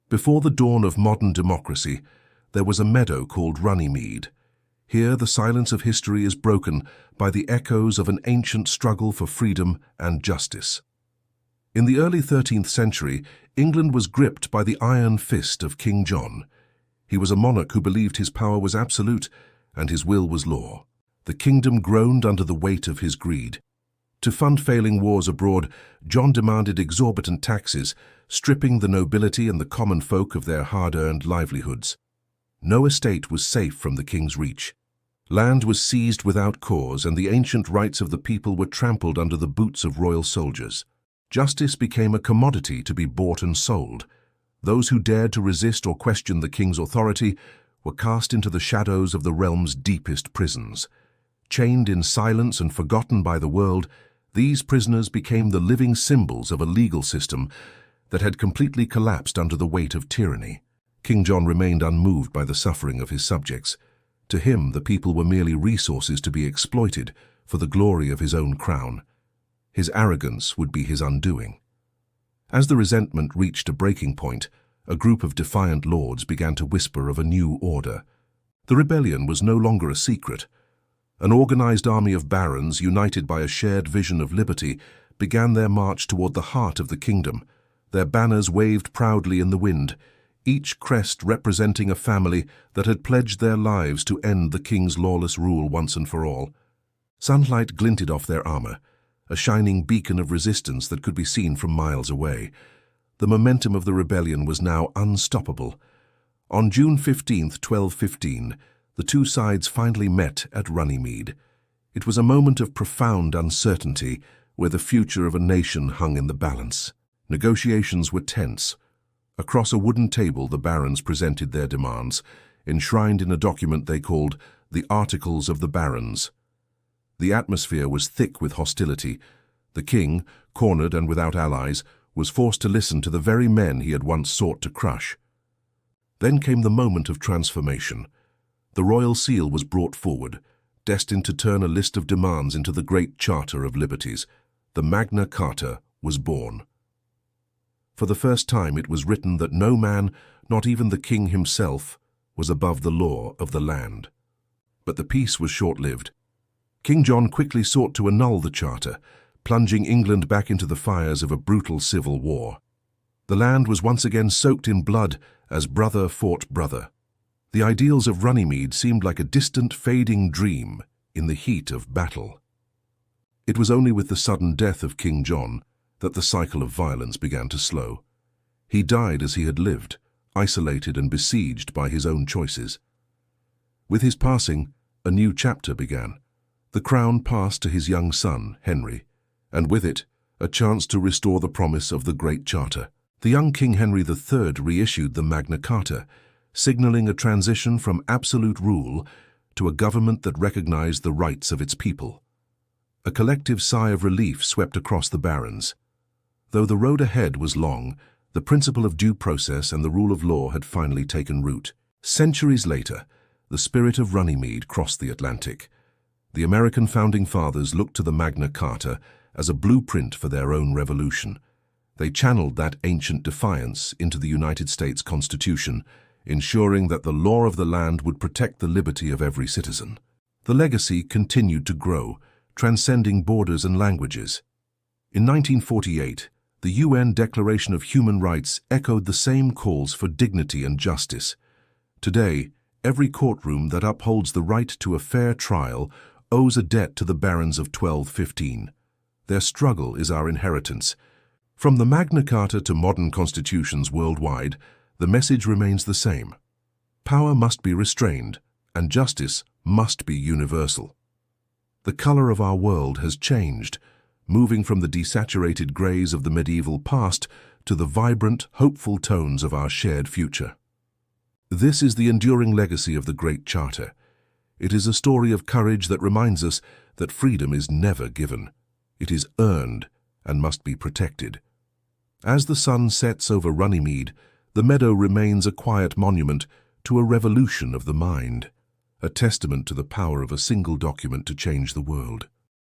Before the dawn of modern democracy, there was a meadow called Runnymede. Here the silence of history is broken by the echoes of an ancient struggle for freedom and justice. In the early 13th century, England was gripped by the iron fist of King John. He was a monarch who believed his power was absolute and his will was law. The kingdom groaned under the weight of his greed. To fund failing wars abroad, John demanded exorbitant taxes, stripping the nobility and the common folk of their hard-earned livelihoods. No estate was safe from the king's reach. Land was seized without cause, and the ancient rights of the people were trampled under the boots of royal soldiers. Justice became a commodity to be bought and sold. Those who dared to resist or question the king's authority were cast into the shadows of the realm's deepest prisons. Chained in silence and forgotten by the world, these prisoners became the living symbols of a legal system that had completely collapsed under the weight of tyranny. King John remained unmoved by the suffering of his subjects. To him, the people were merely resources to be exploited for the glory of his own crown. His arrogance would be his undoing. As the resentment reached a breaking point, a group of defiant lords began to whisper of a new order. The rebellion was no longer a secret. An organized army of barons, united by a shared vision of liberty, began their march toward the heart of the kingdom. Their banners waved proudly in the wind, each crest representing a family that had pledged their lives to end the king's lawless rule once and for all. Sunlight glinted off their armor, a shining beacon of resistance that could be seen from miles away. The momentum of the rebellion was now unstoppable. On June 15, 1215, the two sides finally met at Runnymede. It was a moment of profound uncertainty, where the future of a nation hung in the balance. Negotiations were tense. Across a wooden table, the barons presented their demands, enshrined in a document they called the Articles of the Barons. The atmosphere was thick with hostility. The king, cornered and without allies, was forced to listen to the very men he had once sought to crush. Then came the moment of transformation. The royal seal was brought forward, destined to turn a list of demands into the Great Charter of Liberties. The Magna Carta was born. For the first time it was written that no man, not even the king himself, was above the law of the land. But the peace was short-lived. King John quickly sought to annul the charter, plunging England back into the fires of a brutal civil war. The land was once again soaked in blood as brother fought brother. The ideals of Runnymede seemed like a distant, fading dream in the heat of battle. It was only with the sudden death of King John that the cycle of violence began to slow. He died as he had lived, isolated and besieged by his own choices. With his passing, a new chapter began. The crown passed to his young son, Henry, and with it, a chance to restore the promise of the Great Charter. The young King Henry III reissued the Magna Carta, signaling a transition from absolute rule to a government that recognized the rights of its people. A collective sigh of relief swept across the barons. Though the road ahead was long, the principle of due process and the rule of law had finally taken root. Centuries later, the spirit of Runnymede crossed the Atlantic. The American founding fathers looked to the Magna Carta as a blueprint for their own revolution. They channeled that ancient defiance into the United States Constitution, ensuring that the law of the land would protect the liberty of every citizen. The legacy continued to grow, transcending borders and languages. In 1948, the UN Declaration of Human Rights echoed the same calls for dignity and justice. Today, every courtroom that upholds the right to a fair trial owes a debt to the barons of 1215. Their struggle is our inheritance. From the Magna Carta to modern constitutions worldwide, the message remains the same. Power must be restrained, and justice must be universal. The color of our world has changed, moving from the desaturated grays of the medieval past to the vibrant, hopeful tones of our shared future. This is the enduring legacy of the Great Charter. It is a story of courage that reminds us that freedom is never given. It is earned and must be protected. As the sun sets over Runnymede, the meadow remains a quiet monument to a revolution of the mind, a testament to the power of a single document to change the world.